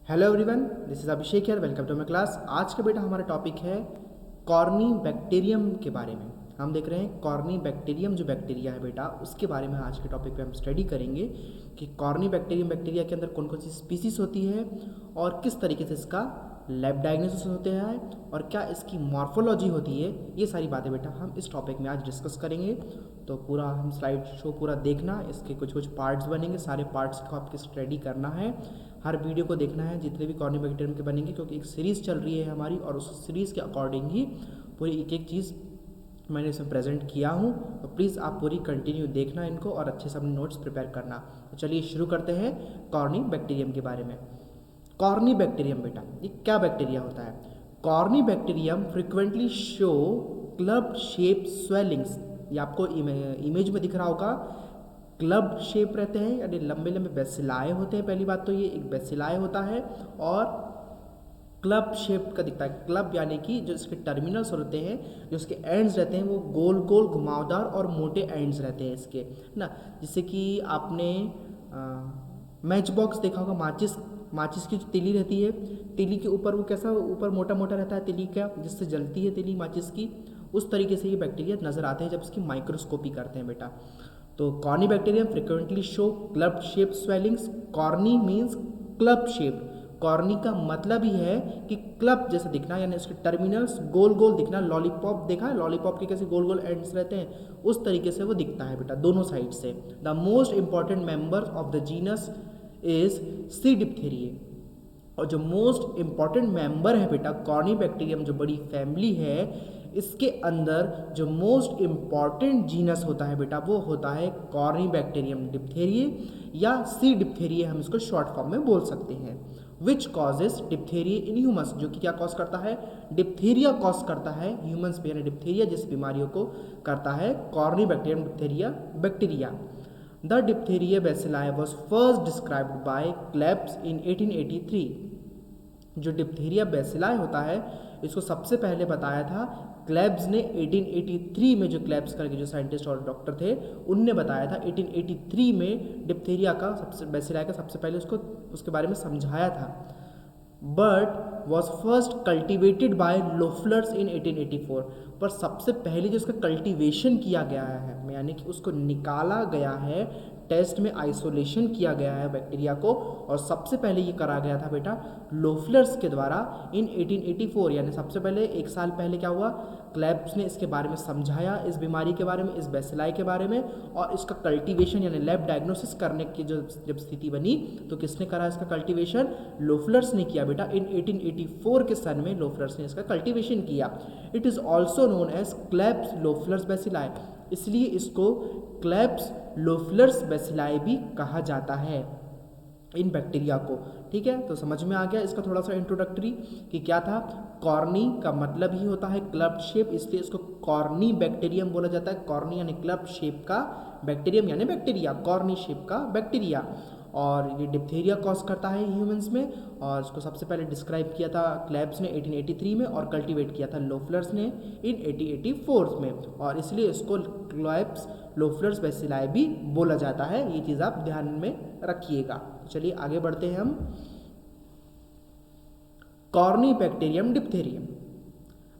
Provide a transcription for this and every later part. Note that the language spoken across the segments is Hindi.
Hello everyone, this is Abhishek यार। Welcome to my class. आज का बेटा हमारा टॉपिक है कॉर्नी बैक्टीरियम के बारे में। हम देख रहे हैं कॉर्नी बैक्टीरियम जो बैक्टीरिया है बेटा, उसके बारे में आज के टॉपिक पे हम स्टडी करेंगे कि कॉर्नी बैक्टीरियम बैक्टीरिया के अंदर कौन कौन सी स्पीसीज होती है और किस तरीके से इसका लैब डायग्नोसिस होते हैं और क्या इसकी मॉर्फोलॉजी होती है। ये सारी बातें बेटा हम इस टॉपिक में आज डिस्कस करेंगे। तो पूरा हम स्लाइड शो पूरा देखना, इसके कुछ कुछ पार्ट्स बनेंगे, सारे पार्ट्स को आपको स्टडी करना है, हर वीडियो को देखना है जितने भी कॉर्नी बैक्टीरियम के बनेंगे, क्योंकि एक सीरीज़ चल रही है हमारी और उस सीरीज़ के अकॉर्डिंग ही पूरी एक एक चीज़ मैंने इसमें प्रेजेंट किया हूँ। तो प्लीज़ आप पूरी कंटिन्यू देखना इनको और अच्छे से अपने नोट्स प्रिपेयर करना। तो चलिए शुरू करते हैं कॉर्नी बैक्टीरियम के बारे में। कॉर्नी बैक्टीरियम बेटा ये क्या बैक्टीरिया होता है? Corny bacterium frequently show club shape swellings. ये आपको इमेज में दिख रहा होगा, क्लब शेप रहते हैं यानी लंबे लंबे बेसिलाए होते हैं। पहली बात तो ये एक बेसिलाए होता है और क्लब शेप का दिखता है। क्लब यानी कि जो इसके टर्मिनल्स होते हैं, जो इसके एंड्स रहते हैं, वो गोल गोल घुमावदार और मोटे एंड्स रहते हैं इसके ना। जैसे कि आपने मैच बॉक्स देखा होगा, माचिस की जो तिली रहती है, तिली के ऊपर वो कैसा ऊपर मोटा मोटा रहता है तिली का, जिससे जलती है तिली माचिस की। उस तरीके से ये बैक्टीरिया नज़र आते हैं जब इसकी माइक्रोस्कोपी करते हैं बेटा। तो corny bacterium frequently show club shape swellings. Corny means club shape. Corny का मतलब ही है कि क्लब जैसे दिखना, यानी उसके टर्मिनल्स गोल गोल दिखना। लॉलीपॉप देखा है, लॉलीपॉप के कैसे गोल गोल एंड्स रहते हैं, उस तरीके से वो दिखता है बेटा दोनों साइड से। The most important member of the genus is C diphtheriae. और जो मोस्ट इंपॉर्टेंट मेंबर है बेटा कॉर्नी बैक्टीरियम, जो बड़ी फैमिली है, इसके अंदर जो मोस्ट इंपॉर्टेंट जीनस होता है बेटा वो होता है कॉर्नी बैक्टीरियम डिप्थेरिए या सी डिप्थेरिए, हम इसको शॉर्ट फॉर्म में बोल सकते हैं। Which causes diphtheria in humans, जो कि क्या कॉज करता है? डिप्थेरिया कॉज करता है ह्यूमन्स पे, यानी डिप्थेरिया जैसी बीमारियों को करता है corynebacterium diphtheria bacteria. The diphtheria bacilli was first described by Klebs in 1883। जो डिप्थेरिया बेसिलाई होता है इसको सबसे पहले बताया था क्लेब्स ने 1883 में। जो क्लेब्स करके जो साइंटिस्ट और डॉक्टर थे उनने बताया था 1883 में डिप्थेरिया का सबसे बेसिलाई का सबसे पहले उसके बारे में समझाया था। But was first cultivated by Loeffler's in 1884। पर सबसे पहले जो उसका कल्टीवेशन किया गया है, यानी कि उसको निकाला गया है, टेस्ट में आइसोलेशन किया गया है बैक्टीरिया को, और सबसे पहले ये करा गया था बेटा लोफलर्स के द्वारा इन 1884। यानी सबसे पहले एक साल पहले क्या हुआ, क्लेब्स ने इसके बारे में समझाया, इस बीमारी के बारे में, इस बेसिलाई के बारे में, और इसका कल्टीवेशन यानी लैब डायग्नोसिस करने की जो जब स्थिति बनी तो किसने करा इसका कल्टीवेशन? लोफलर्स ने किया बेटा। इन 1884 के सन में लोफलर्स ने इसका कल्टीवेशन किया। It is also known as Klebs Loeffler's bacilli, इसलिए इसको क्लेब्स लोफलर्स बेसिलाई भी कहा जाता है इन बैक्टीरिया को। ठीक है, तो समझ में आ गया इसका थोड़ा सा इंट्रोडक्टरी कि क्या था। कॉर्नी का मतलब ही होता है क्लब शेप, इसलिए इसको कॉर्नी बैक्टीरियम बोला जाता है। कॉर्नी यानी क्लब शेप का, बैक्टीरियम यानी बैक्टीरिया, कॉर्नी शेप का बैक्टीरिया। और ये डिप्थेरिया कॉज करता है ह्यूमंस में, और इसको सबसे पहले डिस्क्राइब किया था क्लेब्स ने 1883 में और कल्टीवेट किया था लोफलर्स ने इन 1884 में, और इसलिए इसको क्लेब्स लोफलर्स बेसिलाई भी बोला जाता है। ये चीज़ आप ध्यान में रखिएगा। चलिए आगे बढ़ते हैं हम। कॉर्नी बैक्टीरियम डिप्थेरियम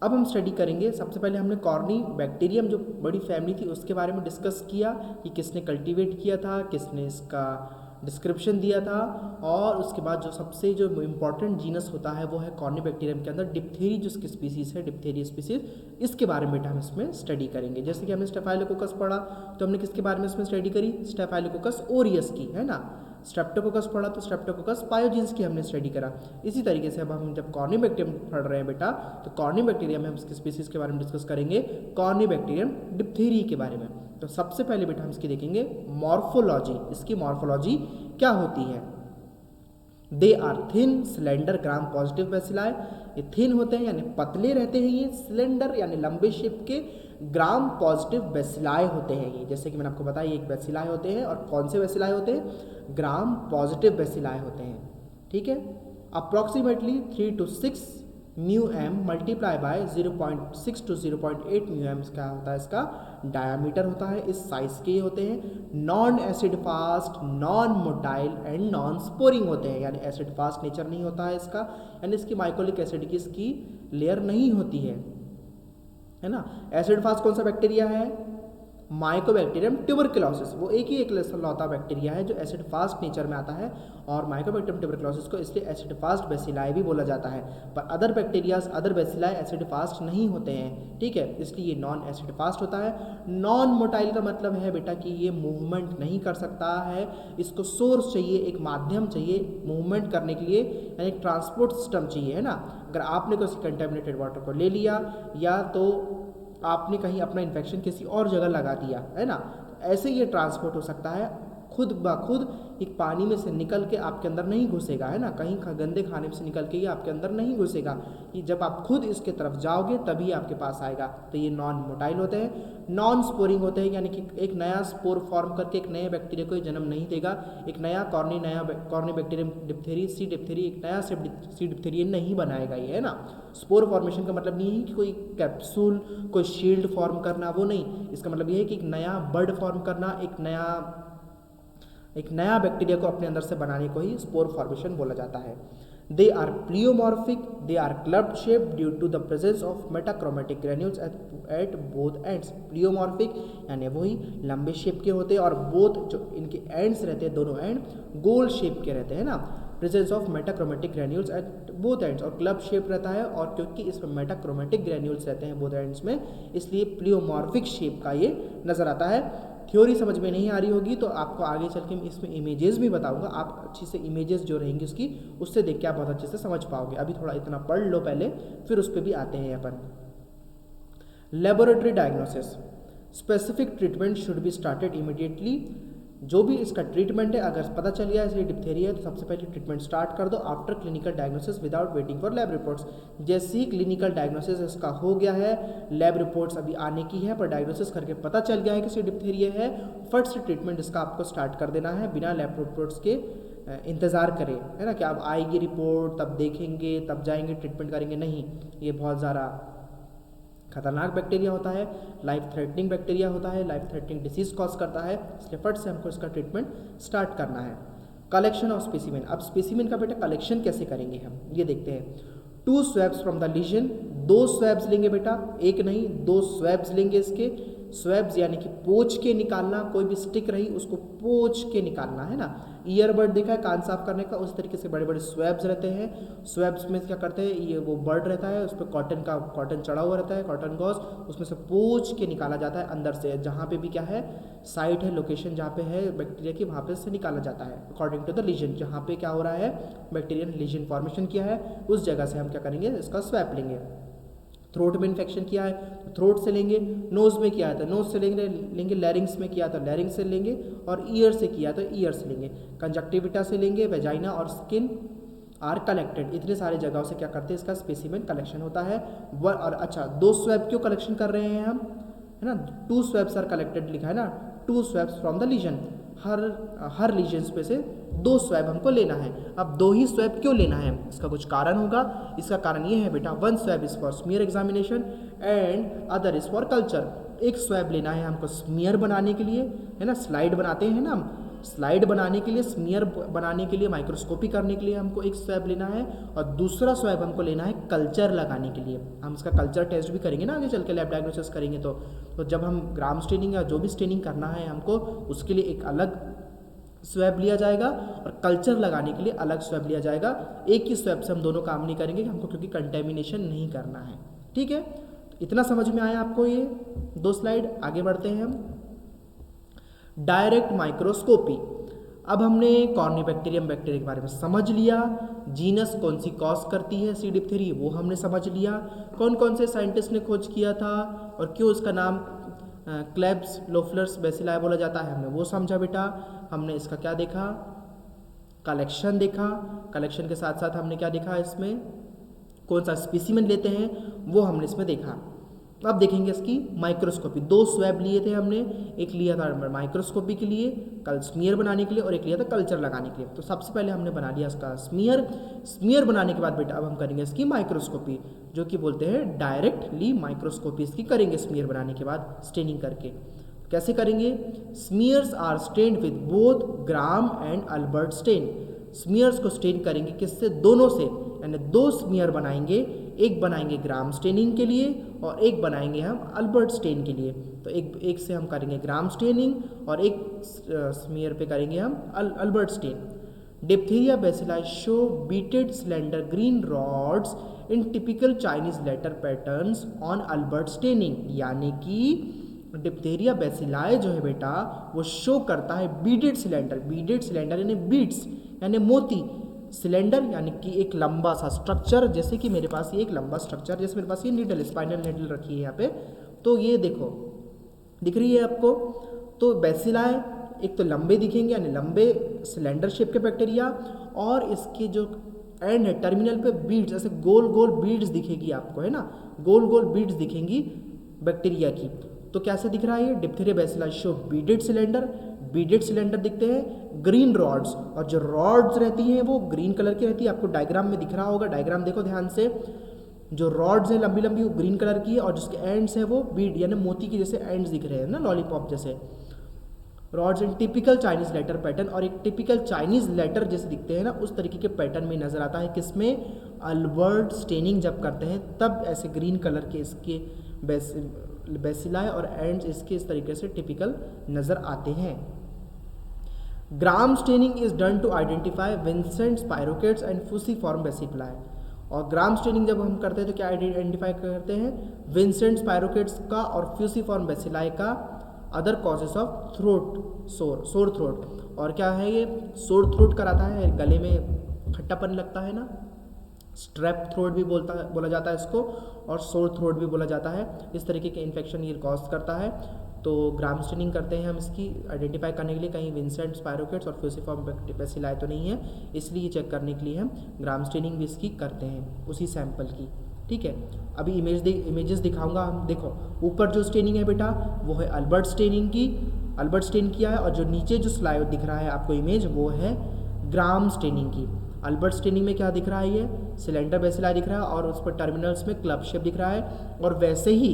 अब हम स्टडी करेंगे। सबसे पहले हमने कॉर्नी बैक्टीरियम जो बड़ी फैमिली थी उसके बारे में डिस्कस किया कि किसने कल्टीवेट किया था, किसने इसका डिस्क्रिप्शन दिया था, और उसके बाद जो सबसे जो इम्पॉर्टेंट जीनस होता है वो है कॉर्नी बैक्टीरियम के अंदर डिप्थेरी, जो इसकी स्पीसीज है डिप्थेरिया स्पीसीज, इसके बारे में बेटा हम इसमें स्टडी करेंगे। जैसे कि हमने स्टेफाइलोकोकस पढ़ा तो हमने किसके बारे में इसमें स्टडी करी? स्टेफाइलोकोकस ओरियस की, है ना। स्ट्रेप्टोकोकस पढ़ा तो स्ट्रेप्टोकोकस पायोजीन्स की हमने स्टडी करा। इसी तरीके से अब हम जब कॉर्नी बैक्टीरियम पढ़ रहे हैं बेटा, तो कॉर्नी बैक्टीरियम में हम इसकी स्पीसीज के बारे में डिस्कस करेंगे, कॉर्नी बैक्टीरियम डिप्थेरी के बारे में। तो सबसे पहले बेटा हम इसकी देखेंगे मॉर्फोलॉजी। इसकी मॉर्फोलॉजी क्या होती है? They are thin slender gram positive bacilli. ये थिन होते हैं यानी पतले रहते हैं, ये स्लेंडर यानी लंबे शेप के, ग्राम पॉजिटिव बेसिलाई होते हैं ये। जैसे कि मैंने आपको बताया एक बेसिलाई होते हैं, और कौन से बेसिलाई होते हैं? ग्राम पॉजिटिव बेसिलाई होते हैं। ठीक है, approximately 3 to 6 mu m multiply by 0.6 to 0.8 mu m क्या होता है, इसका डायामीटर होता है। इस साइज के होते हैं। Non acid fast, non motile and non sporing होते हैं, यानी एसिड फास्ट नेचर नहीं होता है इसका, यानी इसकी माइकोलिक एसिड की इसकी लेयर नहीं होती है ना। एसिड फास्ट कौन सा बैक्टीरिया है? माइकोबैक्टीरियम ट्यूबरकुलोसिस, वो एक ही लौता बैक्टीरिया है जो एसिड फास्ट नेचर में आता है, और माइकोबैक्टीरियम ट्यूबरकुलोसिस को इसलिए एसिड फास्ट बेसिलाई भी बोला जाता है। पर other bacterias, other bacilli acid fast नहीं होते हैं, ठीक है, इसलिए ये नॉन एसिड फास्ट होता है। नॉन मोटाइल का मतलब है बेटा कि ये मूवमेंट नहीं कर सकता है, इसको सोर्स चाहिए, एक माध्यम चाहिए मूवमेंट करने के लिए, यानी एक ट्रांसपोर्ट सिस्टम चाहिए, है ना। अगर आपने किसी कंटेमिनेटेड वाटर को ले लिया या तो आपने कहीं अपना इन्फेक्शन किसी और जगह लगा दिया, है ना, ऐसे ये ट्रांसपोर्ट हो सकता है, खुद ब खुद एक पानी में से निकल के आपके अंदर नहीं घुसेगा, है ना, कहीं गंदे खाने से निकल के ये आपके अंदर नहीं घुसेगा, कि जब आप खुद इसके तरफ जाओगे तभी आपके पास आएगा। तो ये नॉन मोटाइल होते हैं। नॉन स्पोरिंग होते हैं, यानी कि एक नया स्पोर फॉर्म करके एक नए बैक्टीरिया को जन्म नहीं देगा, एक नया कॉर्नी बैक्टीरियम डिप्थेरी, सी डिप्थेरी, एक नया सी डिप्थेरिया नहीं बनाएगा ये, है ना। स्पोर फॉर्मेशन का मतलब नहीं है कि कोई कैप्सूल, कोई शील्ड फॉर्म करना, वो नहीं, इसका मतलब ये है कि एक नया बर्ड फॉर्म करना, एक नया बैक्टीरिया को अपने अंदर से बनाने को ही स्पोर फॉर्मेशन बोला जाता है। They are pleomorphic, they are clubbed shape due to the presence of metachromatic granules at both ends. Pleomorphic यानी वही लंबे शेप के होते हैं, और बोथ जो इनके एंड्स रहते हैं, दोनों एंड गोल शेप के रहते हैं ना। Presence of metachromatic granules at both ends, और क्लब शेप रहता है, और क्योंकि इसमें मेटाक्रोमेटिक ग्रेन्यूल्स रहते हैं बोथ एंड्स में, इसलिए प्लियोमॉर्फिक शेप का ये नजर आता है। थ्योरी समझ में नहीं आ रही होगी तो आपको आगे चल के इसमें इमेजेस भी बताऊंगा, आप अच्छी से इमेजेस जो रहेंगी उसकी, उससे देख के आप बहुत अच्छे से समझ पाओगे। अभी थोड़ा इतना पढ़ लो पहले, फिर उस पर भी आते हैं अपन। Laboratory diagnosis, specific treatment should be started immediately. जो भी इसका ट्रीटमेंट है, अगर पता चल गया है डिप्थेरिया है तो सबसे पहले ट्रीटमेंट स्टार्ट कर दो after clinical diagnosis without waiting for lab reports. जैसे ही क्लिनिकल डायग्नोसिस इसका हो गया है, लैब रिपोर्ट्स अभी आने की है, पर डायग्नोसिस करके पता चल गया है कि डिप्थेरिया है, फट से ट्रीटमेंट इसका आपको स्टार्ट कर देना है बिना लैब रिपोर्ट्स के इंतज़ार करें, है ना, कि अब आएगी रिपोर्ट तब देखेंगे तब जाएंगे ट्रीटमेंट करेंगे, नहीं, ये बहुत ज़्यादा खतरनाक बैक्टीरिया होता है, लाइफ थ्रेटनिंग बैक्टीरिया होता है, लाइफ थ्रेटनिंग डिसीज कॉज करता है, इसलिए फट से हमको इसका ट्रीटमेंट स्टार्ट करना है। कलेक्शन ऑफ स्पेसिमेन, अब स्पेसिमेन का बेटा कलेक्शन कैसे करेंगे हम, ये देखते हैं। 2 स्वैब्स फ्रॉम द लीजन, 2 स्वैब्स लेंगे बेटा, एक नहीं 2 स्वैब्स लेंगे इसके। स्वैब्स यानी कि पोंछ के निकालना, कोई भी स्टिक रही उसको पोंछ के निकालना, है ना। ईयरबड देखा है कान साफ करने का, उस तरीके से बड़े बड़े स्वैब्स रहते हैं। स्वैब्स में क्या करते हैं, ये वो बर्ड रहता है, उस पर कॉटन चढ़ा हुआ रहता है, कॉटन गॉज, उसमें से पोंछ के निकाला जाता है अंदर से, जहाँ पे भी क्या है साइट है, लोकेशन जहाँ पे है बैक्टीरिया की, वहाँ पे से निकाला जाता है अकॉर्डिंग टू द लीजन, जहाँ पे क्या हो रहा है बैक्टीरिया ने लीजन फॉर्मेशन किया है, उस जगह से हम क्या करेंगे, इसका स्वैप लेंगे। थ्रोट में इन्फेक्शन किया है तो थ्रोट से लेंगे, नोज़ में किया है तो नोज़ से लेंगे, लैरिंग्स में किया तो लैरिंग्स से लेंगे, और ईयर से किया तो ईयर से लेंगे, कंजक्टिविटा से लेंगे, वेजाइना और स्किन आर कलेक्टेड, इतने सारे जगहों से क्या करते हैं इसका स्पेसिमेन कलेक्शन होता है। और अच्छा 2 स्वैब क्यों कलेक्शन कर रहे हैं हम, है ना, 2 स्वैब्स आर कलेक्टेड लिखा है ना, 2 स्वैब्स फ्रॉम द लीजन, हर लीजन्स पे से 2 स्वैब हमको लेना है। अब 2 ही स्वैब क्यों लेना है, इसका कुछ कारण होगा। इसका कारण ये है बेटा, 1 swab is for smear examination and other is for culture. एक स्वैब लेना है हमको स्मीयर बनाने के लिए, है ना, स्लाइड बनाते हैं ना हम, स्लाइड बनाने के लिए, स्मीयर बनाने के लिए, माइक्रोस्कोपी करने के लिए हमको एक स्वैब लेना है, और दूसरा स्वैब हमको लेना है कल्चर लगाने के लिए। हम इसका कल्चर टेस्ट भी करेंगे ना आगे चल के, लैब डायग्नोसिस करेंगे तो जब हम ग्राम स्टेनिंग या जो भी स्टेनिंग करना है हमको, उसके लिए एक अलग स्वैब लिया जाएगा और कल्चर लगाने के लिए अलग स्वैब लिया जाएगा। एक ही स्वैब से हम दोनों काम नहीं करेंगे हमको, क्योंकि कंटेमिनेशन नहीं करना है, ठीक है। इतना समझ में आया आपको ये 2 स्लाइड, आगे बढ़ते हैं हम। डायरेक्ट माइक्रोस्कोपी, अब हमने कॉर्नीबैक्टीरियम बैक्टीरिया के बारे में समझ लिया, जीनस कौन सी कॉज करती है सी डिप्थेरी वो हमने समझ लिया, कौन कौन से साइंटिस्ट ने खोज किया था और क्यों इसका नाम क्लेब्स लोफलर्स बेसिलाई बोला जाता है, हमने वो समझा बेटा। हमने इसका क्या देखा, कलेक्शन देखा, कलेक्शन के साथ साथ हमने क्या देखा, इसमें कौन सा स्पेसिमेन लेते हैं वो हमने इसमें देखा। अब देखेंगे इसकी माइक्रोस्कोपी। 2 स्वैब लिए थे हमने, एक लिया था माइक्रोस्कोपी के लिए, कल स्मीयर बनाने के लिए, और एक लिया था कल्चर लगाने के लिए। तो सबसे पहले हमने बना लिया इसका स्मीयर। स्मीयर बनाने के बाद बेटा अब हम करेंगे इसकी माइक्रोस्कोपी, जो कि बोलते हैं डायरेक्टली माइक्रोस्कोपी इसकी करेंगे स्मीयर बनाने के बाद स्टेनिंग करके। कैसे करेंगे? Smears are stained with both Gram and Albert stain. Smears को स्टेन करेंगे किससे? दोनों से, यानी 2 स्मीयर बनाएंगे, एक बनाएंगे ग्राम स्टेनिंग के लिए और एक बनाएंगे हम अल्बर्ट स्टेन के लिए। तो एक से हम करेंगे ग्राम स्टेनिंग और एक स्मीयर पे करेंगे हम Albert stain. Diphtheria bacilli show beaded slender green rods in typical Chinese letter patterns on Albert staining, यानी कि डिप्थीरिया बेसिलाई जो है बेटा वो शो करता है बीडेड सिलेंडर। बीडेड सिलेंडर यानी बीड्स यानी मोती, सिलेंडर यानी कि एक लंबा सा स्ट्रक्चर, जैसे कि मेरे पास ये एक लंबा स्ट्रक्चर, जैसे मेरे पास ये नीडल स्पाइनल नीडल रखी है यहाँ पे, तो ये देखो दिख रही है आपको। तो बेसिलाई एक तो लंबे दिखेंगे यानी लंबे सिलेंडर शेप के बैक्टीरिया, और इसके जो एंड है टर्मिनल पे बीड्स, ऐसे गोल गोल बीड्स दिखेगी आपको, है ना, गोल गोल बीड्स दिखेंगी बैक्टीरिया की। तो कैसे दिख रहा है ये? Diphtheria bacilli show beaded cylinder, beaded cylinder दिखते हैं, ग्रीन रॉड्स, और जो रॉड्स रहती हैं वो ग्रीन कलर की रहती है। आपको डायग्राम में दिख रहा होगा, डायग्राम देखो ध्यान से, जो रॉड्स हैं लंबी लंबी वो ग्रीन कलर की है, और जिसके एंड्स है वो बीड यानी मोती की जैसे एंड्स दिख रहे हैं ना, लॉलीपॉप जैसे rods in typical Chinese letter pattern, और एक टिपिकल चाइनीज लेटर जैसे दिखते हैं ना उस तरीके के पैटर्न में नजर आता है। किसमें? अल्बर्ट स्टेनिंग जब करते हैं तब ऐसे ग्रीन कलर के इसके बेसिलाई और एंड्स इसके इस तरीके से टिपिकल नजर आते हैं। Gram staining is done to identify Vincent spirochaetes and fusiform bacilli. और ग्राम स्टेनिंग जब हम करते हैं तो क्या आइडेंटिफाई करते हैं? विंसेंट स्पाइरोकेट्स का और फ्यूसीफॉर्म बेसिलाई का, other causes of throat sore throat. और क्या है ये? सोर थ्रोट कराता है, गले में खट्टापन लगता है ना, स्ट्रेप थ्रोट भी बोला जाता है इसको, और सोर थ्रोट भी बोला जाता है। इस तरीके के इन्फेक्शन ये कॉज करता है। तो ग्राम स्टेनिंग करते हैं हम इसकी आइडेंटिफाई करने के लिए, कहीं विंसेंट स्पाइरोकेट्स और फ्यूसीफॉर्म बेसिलाई तो नहीं है, इसलिए चेक करने के लिए हम ग्राम स्टेनिंग भी इसकी करते हैं उसी सैंपल की। ठीक है, अभी इमेजेस दिखाऊंगा हम। देखो ऊपर जो स्टेनिंग है बेटा वो है अल्बर्ट स्टेनिंग की, अल्बर्ट स्टेन किया है, और जो नीचे जो स्लाइड दिख रहा है आपको इमेज वो है ग्राम स्टेनिंग की। अल्बर्ट स्टेनिंग में क्या दिख रहा है? ये सिलेंडर बेसिलाई दिख रहा है और उस पर टर्मिनल्स में क्लब शेप दिख रहा है, और वैसे ही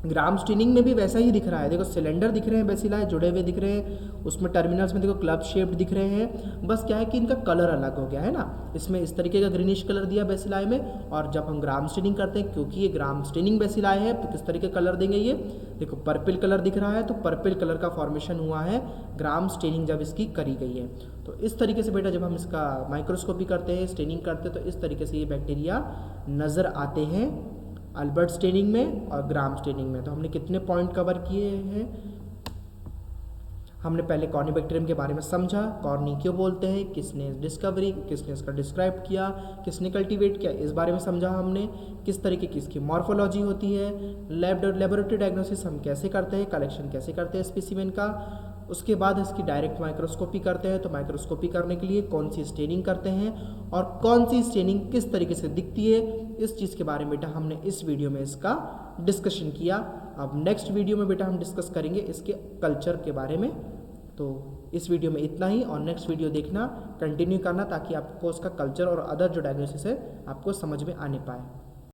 ग्राम स्टेनिंग में भी वैसा ही दिख रहा है। देखो सिलेंडर दिख रहे हैं बेसिलाई जुड़े हुए दिख रहे हैं, उसमें टर्मिनल्स में देखो क्लब शेप्ड दिख रहे हैं, बस क्या है कि इनका कलर अलग हो गया है ना। इसमें इस तरीके का ग्रीनिश कलर दिया बेसिलाई में, और जब हम ग्राम स्टेनिंग करते हैं, क्योंकि ये ग्राम स्टेनिंग बेसिलाई है, तो किस तरीके का कलर देंगे? ये देखो पर्पल कलर दिख रहा है, तो पर्पल कलर का फॉर्मेशन हुआ है ग्राम स्टेनिंग जब इसकी करी गई है। तो इस तरीके से बेटा जब हम इसका माइक्रोस्कोपी करते हैं, स्टेनिंग करते हैं, तो इस तरीके से ये बैक्टीरिया नज़र आते हैं अल्बर्ट स्टेनिंग में और ग्राम स्टेनिंग में। तो हमने कितने पॉइंट कवर किए हैं? हमने पहले कॉर्नीबैक्टीरियम के बारे में समझा, कॉर्नी क्यों बोलते हैं, किसने डिस्कवरी, किसने इसका डिस्क्राइब किया, किसने कल्टीवेट किया, इस बारे में समझा हमने। किस तरीके की इसकी मॉर्फोलॉजी होती है, लेबोरेटरी डायग्नोसिस हम कैसे करते हैं, कलेक्शन कैसे करते हैं स्पेसिमेन का, उसके बाद इसकी डायरेक्ट माइक्रोस्कोपी करते हैं। तो माइक्रोस्कोपी करने के लिए कौन सी स्टेनिंग करते हैं और कौन सी स्टेनिंग किस तरीके से दिखती है, इस चीज़ के बारे में बेटा हमने इस वीडियो में इसका डिस्कशन किया। अब नेक्स्ट वीडियो में बेटा हम डिस्कस करेंगे इसके कल्चर के बारे में। तो इस वीडियो में इतना ही, और नेक्स्ट वीडियो देखना, कंटिन्यू करना, ताकि आपको उसका कल्चर और अदर जो डायग्नोसिस है आपको समझ में आने पाए।